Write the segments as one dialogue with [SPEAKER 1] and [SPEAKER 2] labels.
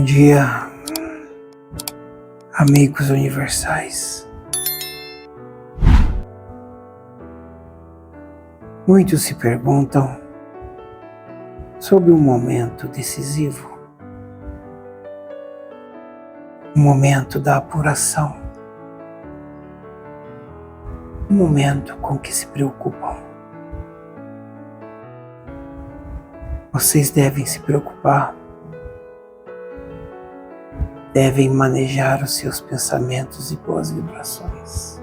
[SPEAKER 1] Bom dia, amigos universais. Muitos se perguntam sobre um momento decisivo, o momento da apuração, o momento com que se preocupam. Vocês devem se preocupar, devem manejar os seus pensamentos e boas vibrações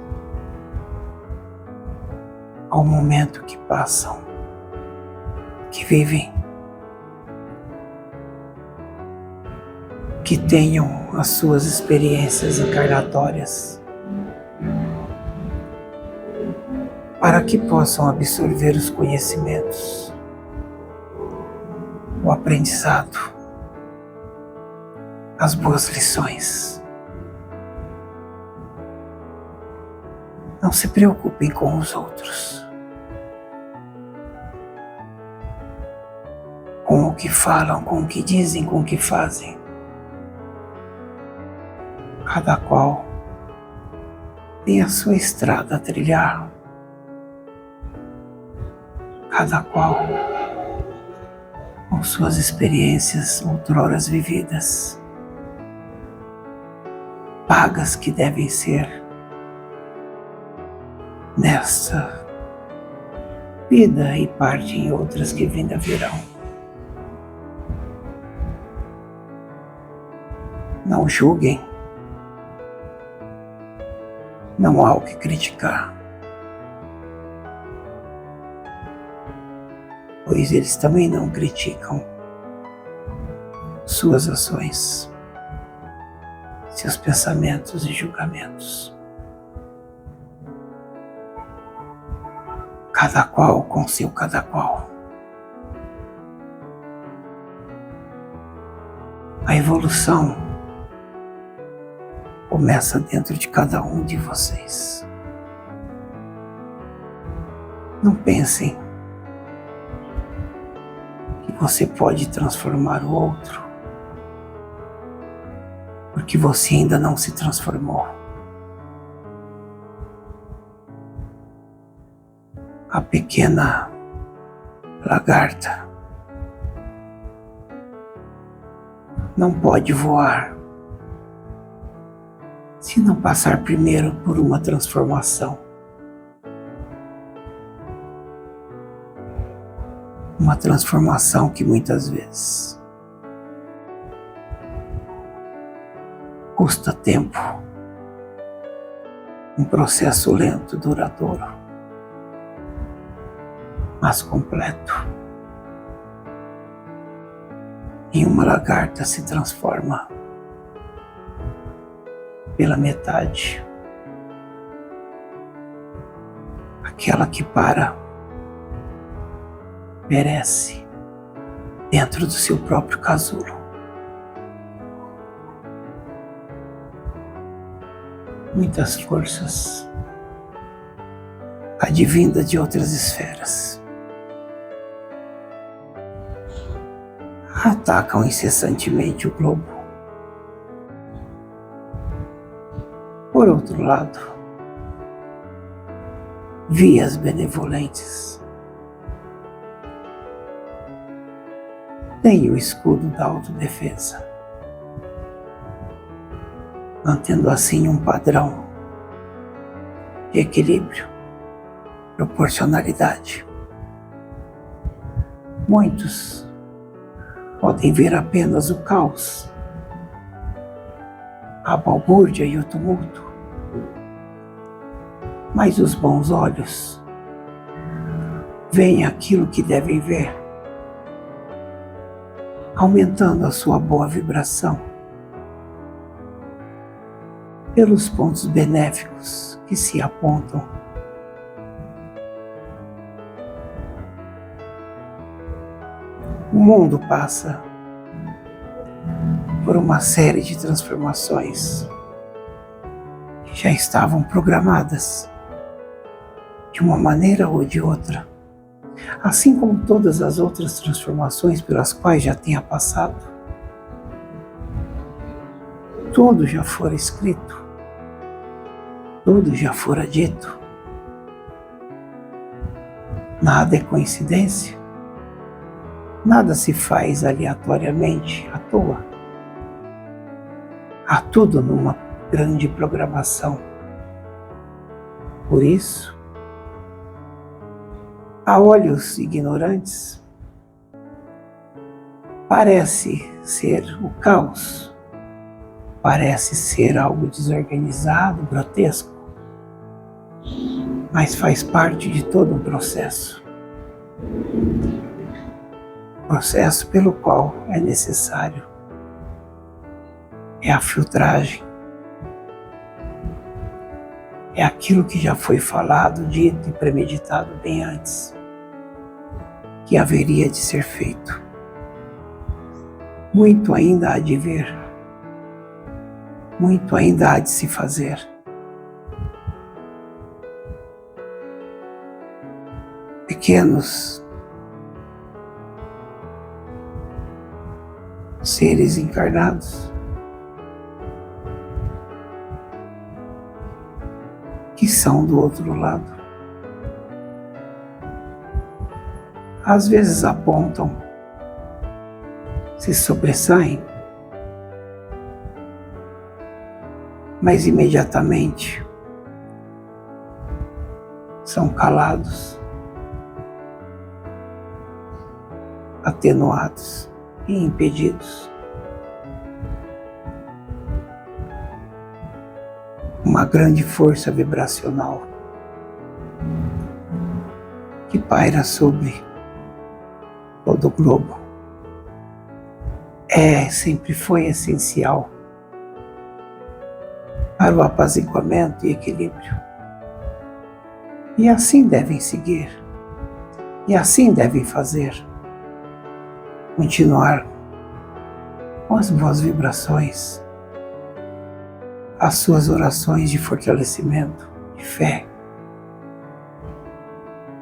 [SPEAKER 1] ao momento que passam, que vivem, que tenham as suas experiências encarnatórias, para que possam absorver os conhecimentos, o aprendizado, as boas lições. Não se preocupem com os outros, com o que falam, com o que dizem, com o que fazem. Cada qual tem a sua estrada a trilhar, cada qual com suas experiências outroras vividas, pagas que devem ser nesta vida e parte em outras que ainda virão. Não julguem, não há o que criticar, pois eles também não criticam suas ações, seus pensamentos e julgamentos. Cada qual com seu cada qual. A evolução começa dentro de cada um de vocês. Não pensem que você pode transformar o outro, porque você ainda não se transformou. A pequena lagarta não pode voar se não passar primeiro por uma transformação. Uma transformação que muitas vezes custa tempo, um processo lento, duradouro, mas completo. E uma lagarta se transforma pela metade. Aquela que para, perece dentro do seu próprio casulo. Muitas forças advindas de outras esferas atacam incessantemente o globo. Por outro lado, vias benevolentes têm o escudo da autodefesa, mantendo assim um padrão de equilíbrio, proporcionalidade. Muitos podem ver apenas o caos, a balbúrdia e o tumulto, mas os bons olhos veem aquilo que devem ver, aumentando a sua boa vibração pelos pontos benéficos que se apontam. O mundo passa por uma série de transformações que já estavam programadas de uma maneira ou de outra, assim como todas as outras transformações pelas quais já tenha passado. tudo já fora escrito, tudo já fora dito. Nada é coincidência, nada se faz aleatoriamente, à toa. Há tudo numa grande programação. Por isso, a olhos ignorantes, parece ser o caos, parece ser algo desorganizado, grotesco, mas faz parte de todo um processo. Processo pelo qual é necessário é a filtragem, é aquilo que já foi falado, dito e premeditado bem antes, que haveria de ser feito. Muito ainda há de vir, muito ainda há de se fazer. Pequenos seres encarnados que são do outro lado, às vezes apontam, se sobressaem, mas imediatamente são calados, atenuados e impedidos. Uma grande força vibracional que paira sobre todo o globo. Sempre foi essencial para o apaziguamento e equilíbrio. E assim devem seguir, e assim devem fazer. Continuar com as boas vibrações, as suas orações de fortalecimento, de fé,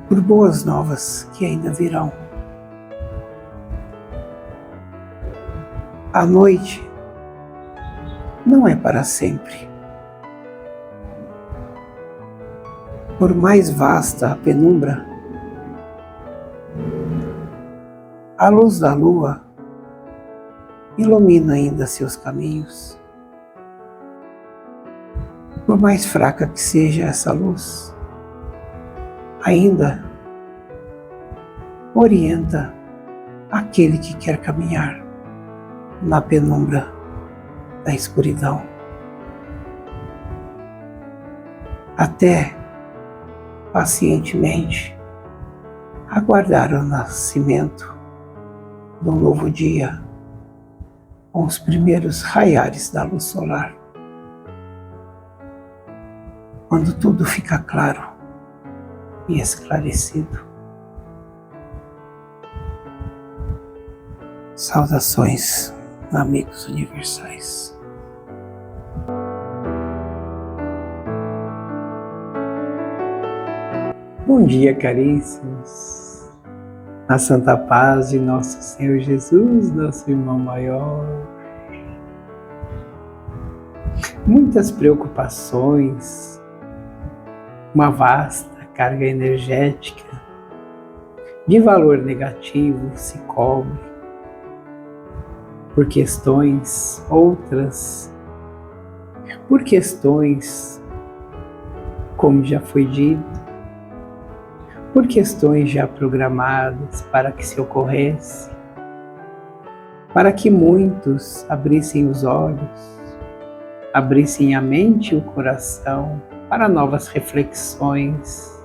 [SPEAKER 1] por boas novas que ainda virão. A noite não é para sempre. Por mais vasta a penumbra, a luz da lua ilumina ainda seus caminhos. Por mais fraca que seja essa luz, ainda orienta aquele que quer caminhar na penumbra da escuridão, até pacientemente aguardar o nascimento de um novo dia, com os primeiros raiares da luz solar. Quando tudo fica claro e esclarecido. Saudações, amigos universais.
[SPEAKER 2] Bom dia, caríssimos. Na santa paz de nosso Senhor Jesus, nosso irmão maior. Muitas preocupações, uma vasta carga energética de valor negativo se cobre por questões outras, por questões, como já foi dito, por questões já programadas para que se ocorresse, para que muitos abrissem os olhos, abrissem a mente e o coração para novas reflexões.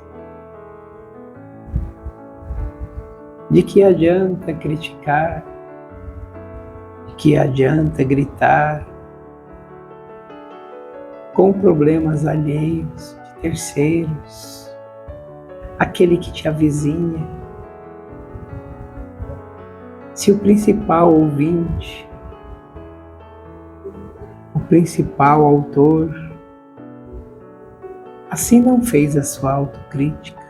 [SPEAKER 2] De que adianta criticar? De que adianta gritar com problemas alheios de terceiros? Aquele que te avizinha, se o principal ouvinte, o principal autor, assim não fez a sua autocrítica,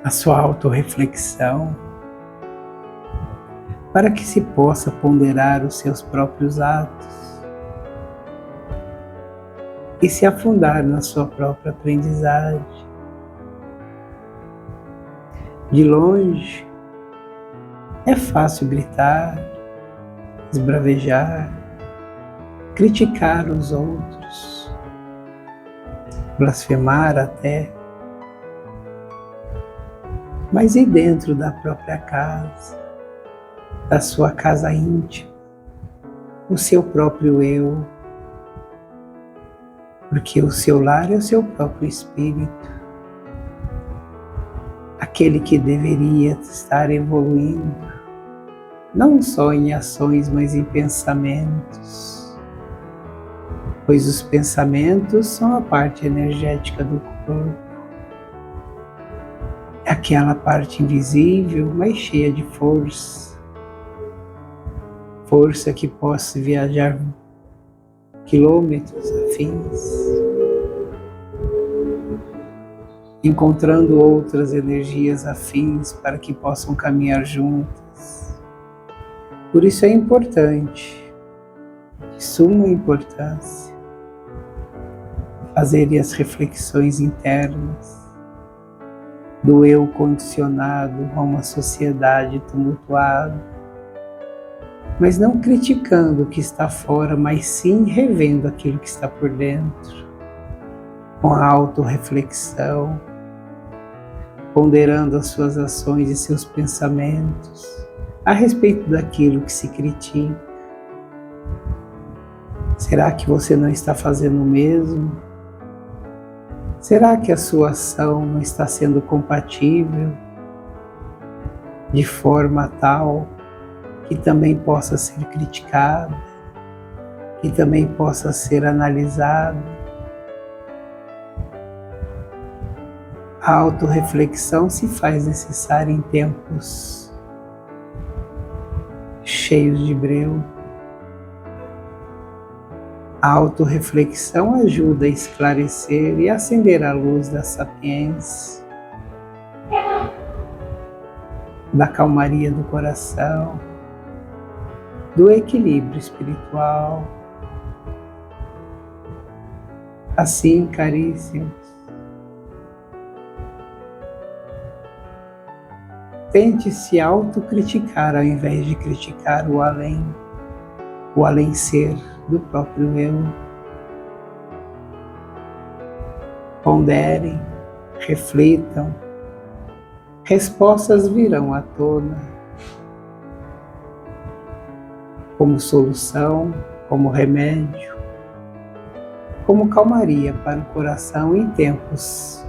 [SPEAKER 2] a sua autorreflexão, para que se possa ponderar os seus próprios atos e se afundar na sua própria aprendizagem. De longe, é fácil gritar, esbravejar, criticar os outros, blasfemar até. Mas e dentro da própria casa, da sua casa íntima, o seu próprio eu? Porque o seu lar é o seu próprio espírito, aquele que deveria estar evoluindo, não só em ações, mas em pensamentos, pois os pensamentos são a parte energética do corpo, aquela parte invisível, mas cheia de força, força que possa viajar quilômetros afins, encontrando outras energias afins para que possam caminhar juntas. Por isso é importante, de suma importância, fazer as reflexões internas do eu condicionado a uma sociedade tumultuada, mas não criticando o que está fora, mas sim revendo aquilo que está por dentro, com a autorreflexão, ponderando as suas ações e seus pensamentos a respeito daquilo que se critica. Será que você não está fazendo o mesmo? Será que a sua ação não está sendo compatível de forma tal que também possa ser criticada, que também possa ser analisada? A autorreflexão se faz necessária em tempos cheios de breu. A autorreflexão ajuda a esclarecer e acender a luz da sapiência, da calmaria do coração, do equilíbrio espiritual. Assim, caríssimos, tente se autocriticar ao invés de criticar o além-ser do próprio eu. Ponderem, reflitam, respostas virão à tona, como solução, como remédio, como calmaria para o coração em tempos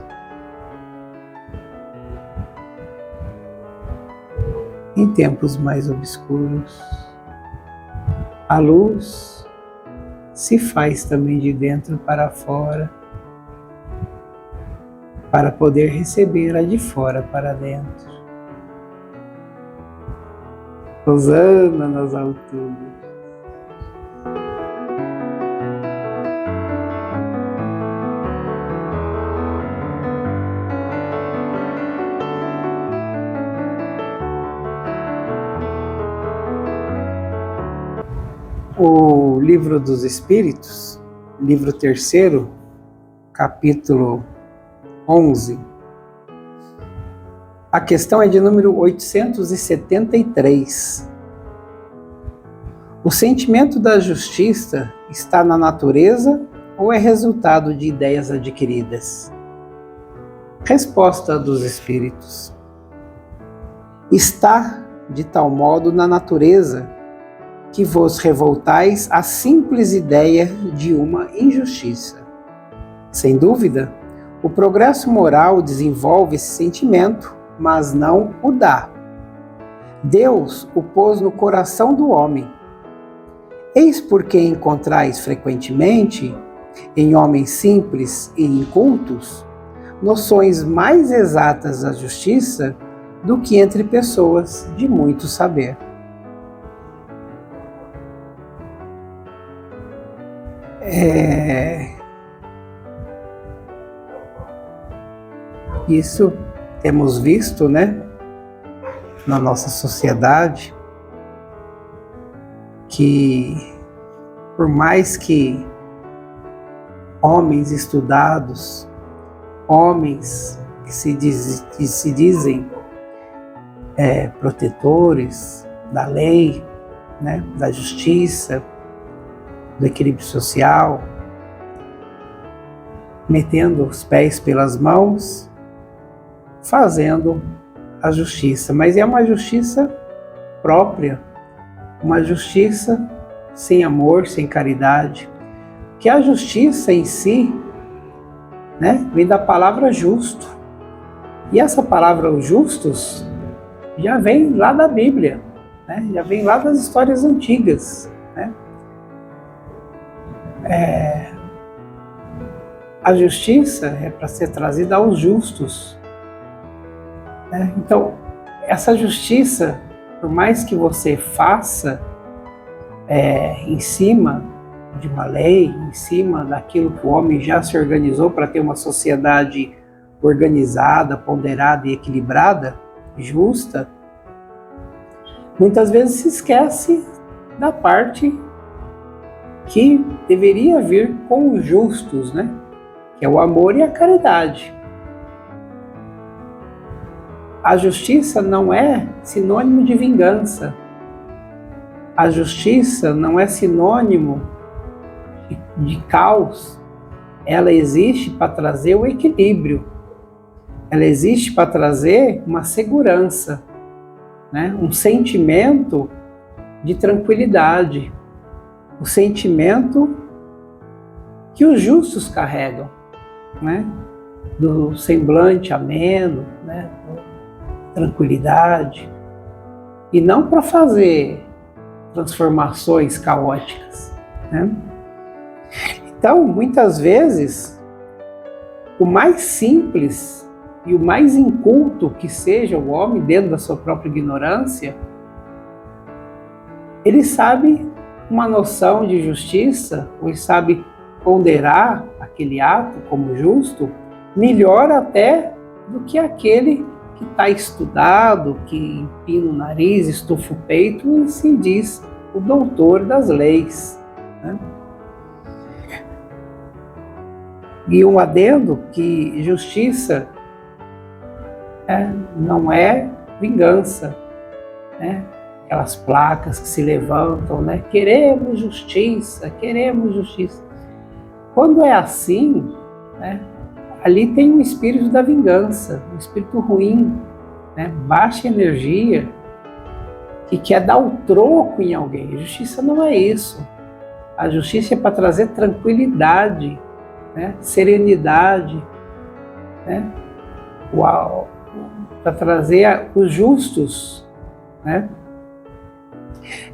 [SPEAKER 2] mais obscuros. A luz se faz também de dentro para fora, para poder recebê-la de fora para dentro. Hosana nas alturas. O Livro dos Espíritos, livro 3º, capítulo 11. A questão é de número 873. O sentimento da justiça está na natureza ou é resultado de ideias adquiridas? Resposta dos Espíritos. Está de tal modo na natureza que vos revoltais à simples ideia de uma injustiça. Sem dúvida, o progresso moral desenvolve esse sentimento, mas não o dá. Deus o pôs no coração do homem. Eis porque encontrais frequentemente, em homens simples e incultos, noções mais exatas da justiça do que entre pessoas de muito saber. Isso temos visto, né, na nossa sociedade, que, por mais que homens estudados, homens que se dizem protetores da lei, né, da justiça, do equilíbrio social, metendo os pés pelas mãos, fazendo a justiça, mas é uma justiça própria, uma justiça sem amor, sem caridade, que a justiça em si, né, vem da palavra justo, e essa palavra os justos já vem lá da Bíblia, né, já vem lá das histórias antigas, né. A justiça é para ser trazida aos justos, né? Então, essa justiça, por mais que você faça em cima de uma lei, em cima daquilo que o homem já se organizou para ter uma sociedade organizada, ponderada e equilibrada, justa, muitas vezes se esquece da parte que deveria vir com os justos, né? Que é o amor e a caridade. A justiça não é sinônimo de vingança. A justiça não é sinônimo de caos. Ela existe para trazer o equilíbrio. Ela existe para trazer uma segurança, né? Um sentimento de tranquilidade. O sentimento que os justos carregam, né? Do semblante ameno, né? Tranquilidade, e não para fazer transformações caóticas, né? Então, muitas vezes, o mais simples e o mais inculto que seja o homem, dentro da sua própria ignorância, ele sabe uma noção de justiça, ou ele sabe ponderar aquele ato como justo, melhor até do que aquele que está estudado, que empina o nariz, estufa o peito e se diz o doutor das leis, né? E um adendo que justiça não é vingança, né? Aquelas placas que se levantam, né? Queremos justiça, queremos justiça. Quando é assim, né? Ali tem um espírito da vingança, um espírito ruim, né? Baixa energia, que quer dar o troco em alguém. A justiça não é isso. A justiça é para trazer tranquilidade, né? Serenidade, né? Para trazer os justos, né?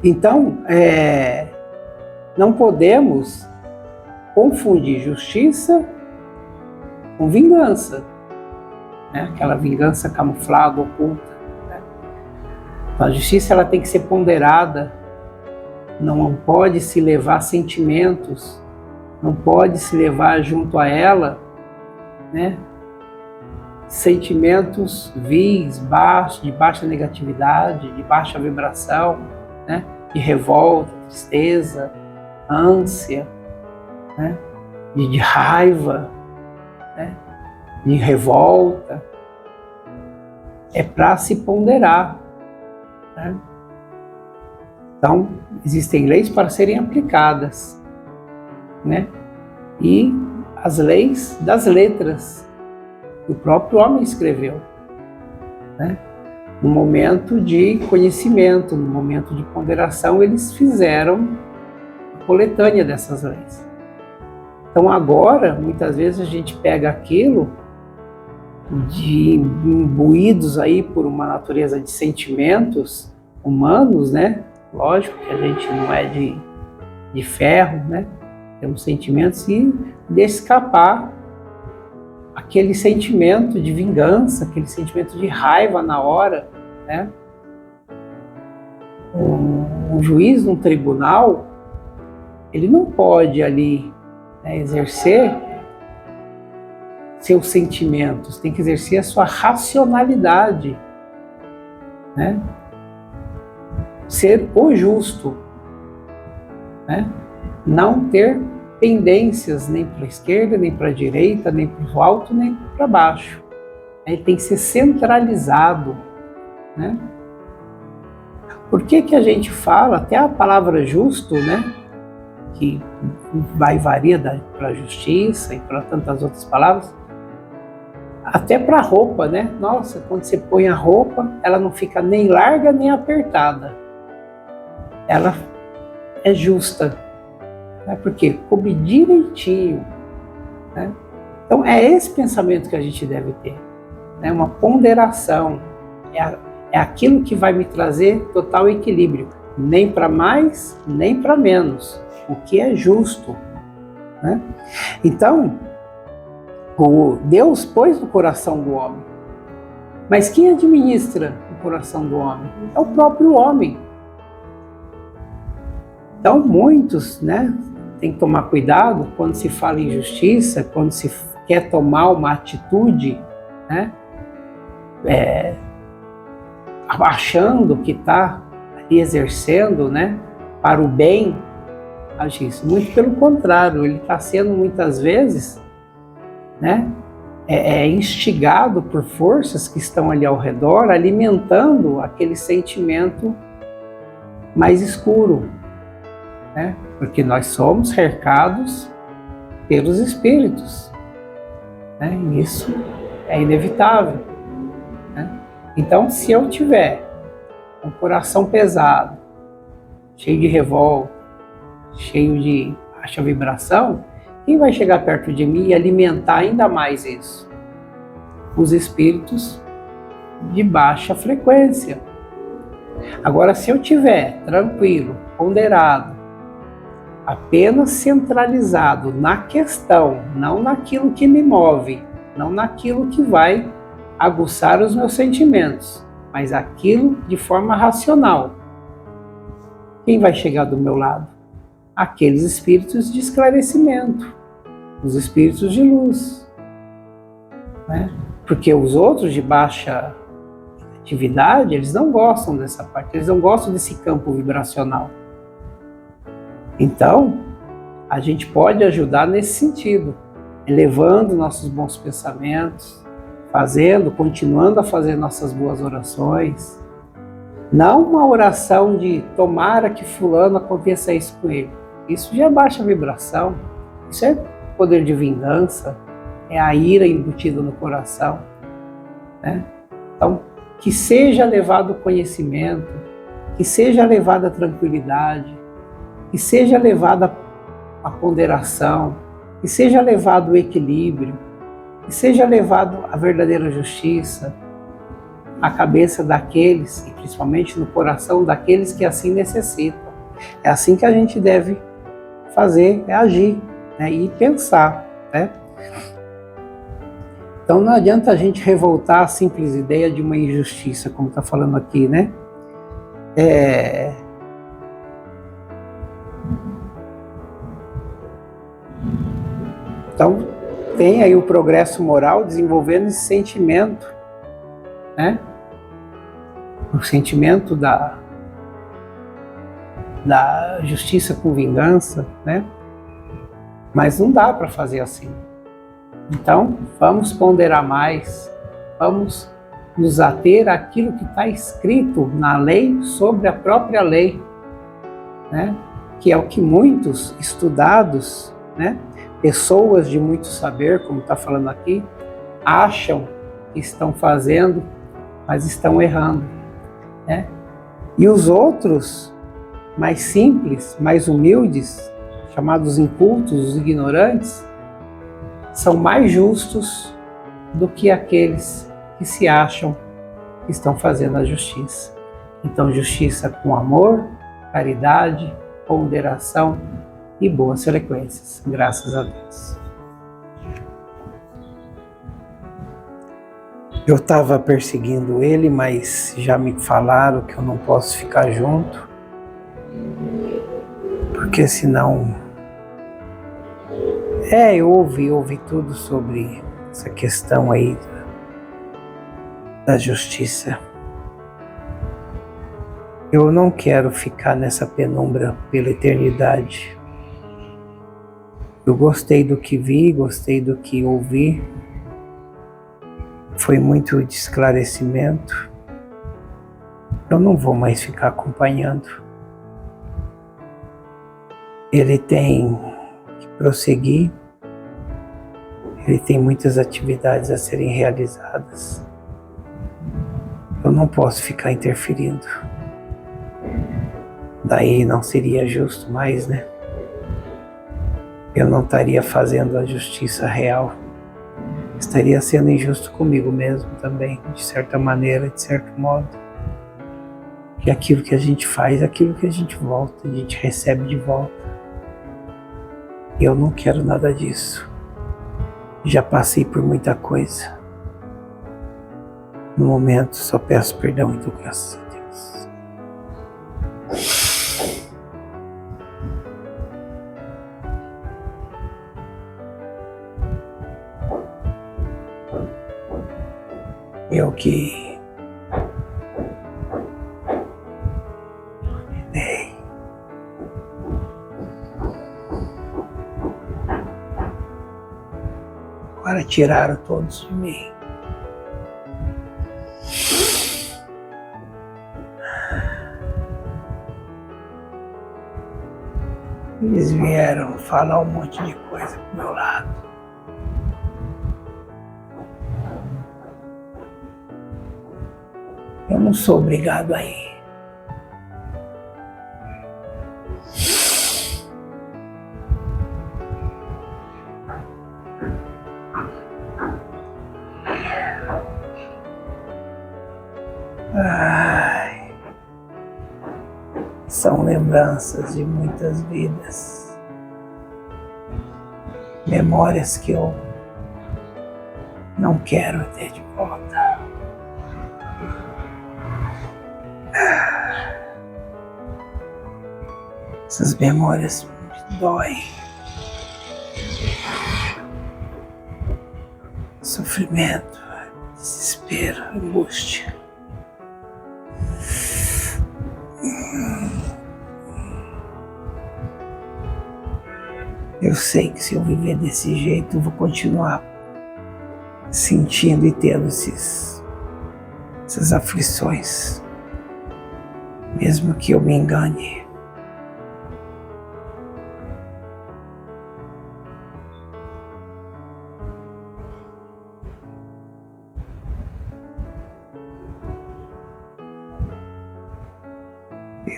[SPEAKER 2] Então, não podemos confundir justiça com vingança, né? Aquela vingança camuflada, oculta, né? Então, a justiça ela tem que ser ponderada, não pode se levar sentimentos, não pode se levar junto a ela, né? Sentimentos vis, baixos, de baixa negatividade, de baixa vibração, né? De revolta, tristeza, ânsia, né? De raiva, né? De revolta. É para se ponderar, né? Então, existem leis para serem aplicadas, né? E as leis das letras que o próprio homem escreveu, né? No momento de conhecimento, no momento de ponderação, eles fizeram a coletânea dessas leis. Então agora, muitas vezes a gente pega aquilo de imbuídos aí por uma natureza de sentimentos humanos, né? Lógico que a gente não é de ferro, né? Temos sentimentos e deixa escapar aquele sentimento de vingança, aquele sentimento de raiva na hora, né? Um juiz num tribunal, ele não pode ali, né, exercer seus sentimentos, tem que exercer a sua racionalidade, né? Ser o justo, né? Não ter pendências nem para a esquerda, nem para a direita, nem para o alto, nem para baixo. Ele tem que ser centralizado, né? Por que a gente fala, até a palavra justo, né? Que varia para justiça e para tantas outras palavras, até para roupa, né? Nossa, quando você põe a roupa, ela não fica nem larga nem apertada. Ela é justa, né? Porque coube direitinho, né? Então é esse pensamento que a gente deve ter, né? Uma ponderação, é aquilo que vai me trazer total equilíbrio, nem para mais, nem para menos, o que é justo, né? Então, Deus pôs no coração do homem, mas quem administra o coração do homem? É o próprio homem. Então, muitos, né, tem que tomar cuidado quando se fala em justiça, quando se quer tomar uma atitude, né, achando que está exercendo, né, para o bem, isso. Muito pelo contrário, ele está sendo muitas vezes, né, instigado por forças que estão ali ao redor, alimentando aquele sentimento mais escuro, né, porque nós somos cercados pelos espíritos, né, e isso é inevitável, né? Então, se eu tiver um coração pesado, cheio de revolta, cheio de baixa vibração, quem vai chegar perto de mim e alimentar ainda mais isso? Os espíritos de baixa frequência. Agora, se eu tiver tranquilo, ponderado, apenas centralizado na questão, não naquilo que me move, não naquilo que vai aguçar os meus sentimentos, mas aquilo de forma racional, quem vai chegar do meu lado? Aqueles espíritos de esclarecimento, os espíritos de luz, né? Porque os outros de baixa atividade, eles não gostam dessa parte, eles não gostam desse campo vibracional. Então, a gente pode ajudar nesse sentido, elevando nossos bons pensamentos, continuando a fazer nossas boas orações. Não uma oração de tomara que fulano aconteça isso com ele. Isso já é baixa vibração, isso é poder de vingança, é a ira embutida no coração, né? Então, que seja levado o conhecimento, que seja levada a tranquilidade, que seja levada a ponderação, que seja levado o equilíbrio, que seja levado a verdadeira justiça, à cabeça daqueles, e principalmente no coração daqueles que assim necessitam. É assim que a gente deve fazer, agir, né, e pensar, né? Então não adianta a gente revoltar a simples ideia de uma injustiça, como está falando aqui, né? Então tem aí o progresso moral desenvolvendo esse sentimento, né? O sentimento da justiça com vingança, né? Mas não dá para fazer assim. Então, vamos ponderar mais, vamos nos ater àquilo que está escrito na lei sobre a própria lei, né? Que é o que muitos estudados, né? Pessoas de muito saber, como está falando aqui, acham que estão fazendo, mas estão errando, né? E os outros, mais simples, mais humildes, chamados incultos, os ignorantes, são mais justos do que aqueles que se acham que estão fazendo a justiça. Então, justiça com amor, caridade, ponderação e boas frequências. Graças a Deus. Eu estava perseguindo ele, mas já me falaram que eu não posso ficar junto, porque senão... eu ouvi tudo sobre essa questão aí da justiça. Eu não quero ficar nessa penumbra pela eternidade. Eu gostei do que vi, gostei do que ouvi. Foi muito de esclarecimento. Eu não vou mais ficar acompanhando. Ele tem que prosseguir. Ele tem muitas atividades a serem realizadas. Eu não posso ficar interferindo. Daí não seria justo mais, né? Eu não estaria fazendo a justiça real. Estaria sendo injusto comigo mesmo também, de certa maneira, de certo modo. E aquilo que a gente faz, aquilo que a gente volta, a gente recebe de volta. Eu não quero nada disso. Já passei por muita coisa. No momento, só peço perdão e dou graças a Deus. Eu que dei. Agora tiraram todos de mim. Eles vieram falar um monte de coisa pro meu lado. Eu não sou obrigado a ir. Ai, são lembranças de muitas vidas, memórias que eu não quero ter de volta. Essas memórias me doem. Sofrimento, desespero, angústia. Eu sei que se eu viver desse jeito, eu vou continuar sentindo e tendo essas aflições, mesmo que eu me engane.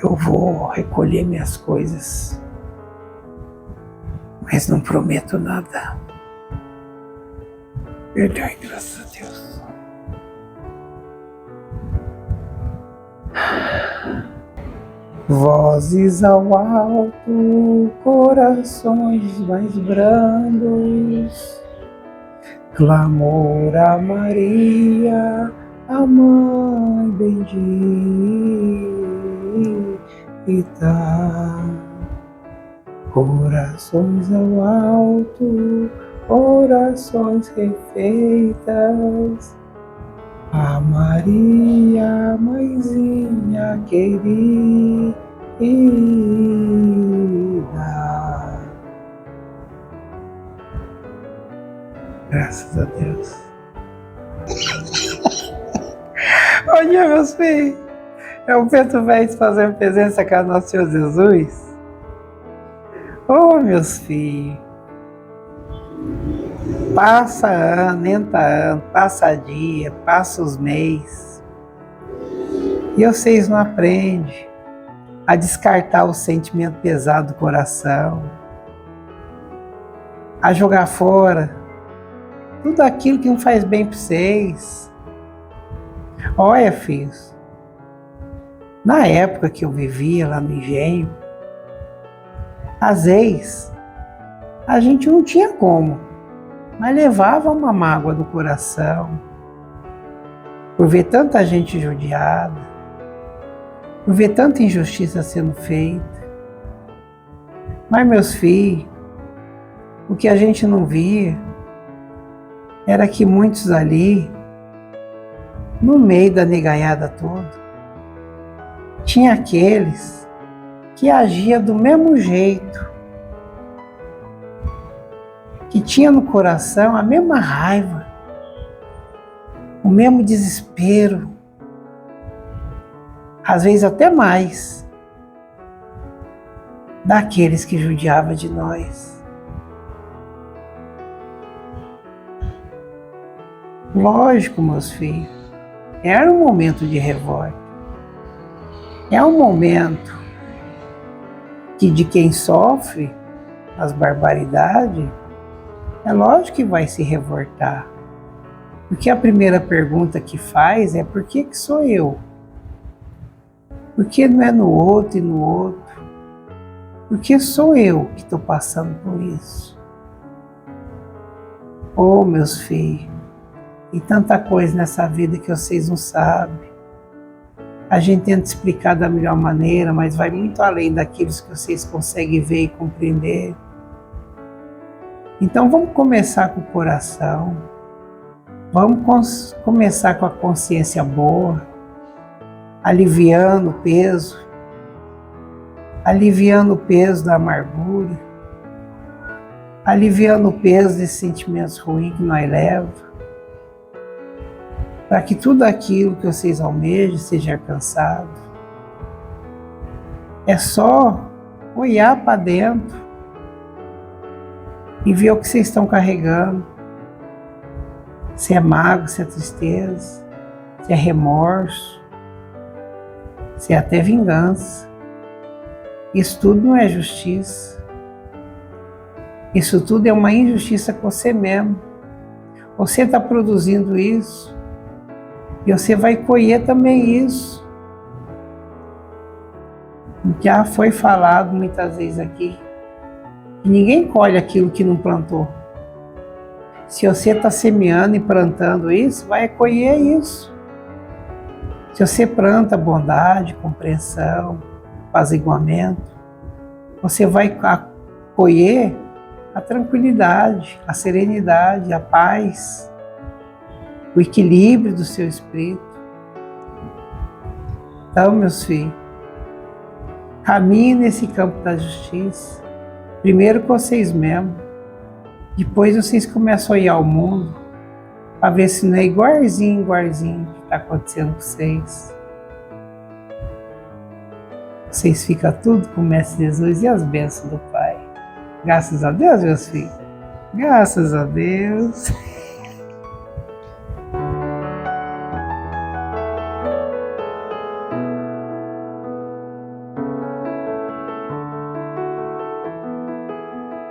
[SPEAKER 2] Eu vou recolher minhas coisas, mas não prometo nada. Perdão e graças a Deus. Vozes ao alto, corações mais brandos, clamor a Maria, a Mãe bendita. Corações ao alto, orações refeitas a Maria, Mãezinha querida. Graças a Deus. Bom dia, meus filhos. É o Pedro Velho fazendo presença com a Nosso Senhor Jesus. Oh, meus filhos. Passa ano, entra ano, passa dia, passa os meses. E vocês não aprendem a descartar o sentimento pesado do coração, a jogar fora tudo aquilo que não faz bem para vocês. Olha, filhos, na época que eu vivia lá no engenho, às vezes a gente não tinha como, mas levava uma mágoa do coração por ver tanta gente judiada, por ver tanta injustiça sendo feita. Mas, meus filhos, o que a gente não via era que muitos ali, no meio da negaiada toda,
[SPEAKER 1] tinha aqueles que agiam do mesmo jeito, que tinha no coração a mesma raiva, o mesmo desespero, às vezes até mais, daqueles que judiavam de nós. Lógico, meus filhos, era um momento de revolta. É um momento que de quem sofre as barbaridades, é lógico que vai se revoltar. Porque a primeira pergunta que faz é: por que sou eu? Por que não é no outro e no outro? Por que sou eu que estou passando por isso? Oh, meus filhos, tem tanta coisa nessa vida que vocês não sabem. A gente tenta explicar da melhor maneira, mas vai muito além daquilo que vocês conseguem ver e compreender. Então vamos começar com o coração. Vamos começar com a consciência boa, aliviando o peso da amargura, aliviando o peso desses sentimentos ruins que nós levamos, para que tudo aquilo que vocês almejam seja alcançado. É só olhar para dentro e ver o que vocês estão carregando. Se é mágoa, se é tristeza, se é remorso, se é até vingança. Isso tudo não é justiça. Isso tudo é uma injustiça com você mesmo. Você está produzindo isso e você vai colher também isso. Já foi falado muitas vezes aqui que ninguém colhe aquilo que não plantou. Se você está semeando e plantando isso, vai colher isso. Se você planta bondade, compreensão, apaziguamento, você vai colher a tranquilidade, a serenidade, a paz, o equilíbrio do seu espírito. Então, meus filhos, caminhem nesse campo da justiça, primeiro com vocês mesmos. Depois vocês começam a olhar o mundo para ver se não é igualzinho que está acontecendo com vocês. Vocês ficam tudo com o Mestre Jesus e as bênçãos do Pai. Graças a Deus, meus filhos. Graças a Deus.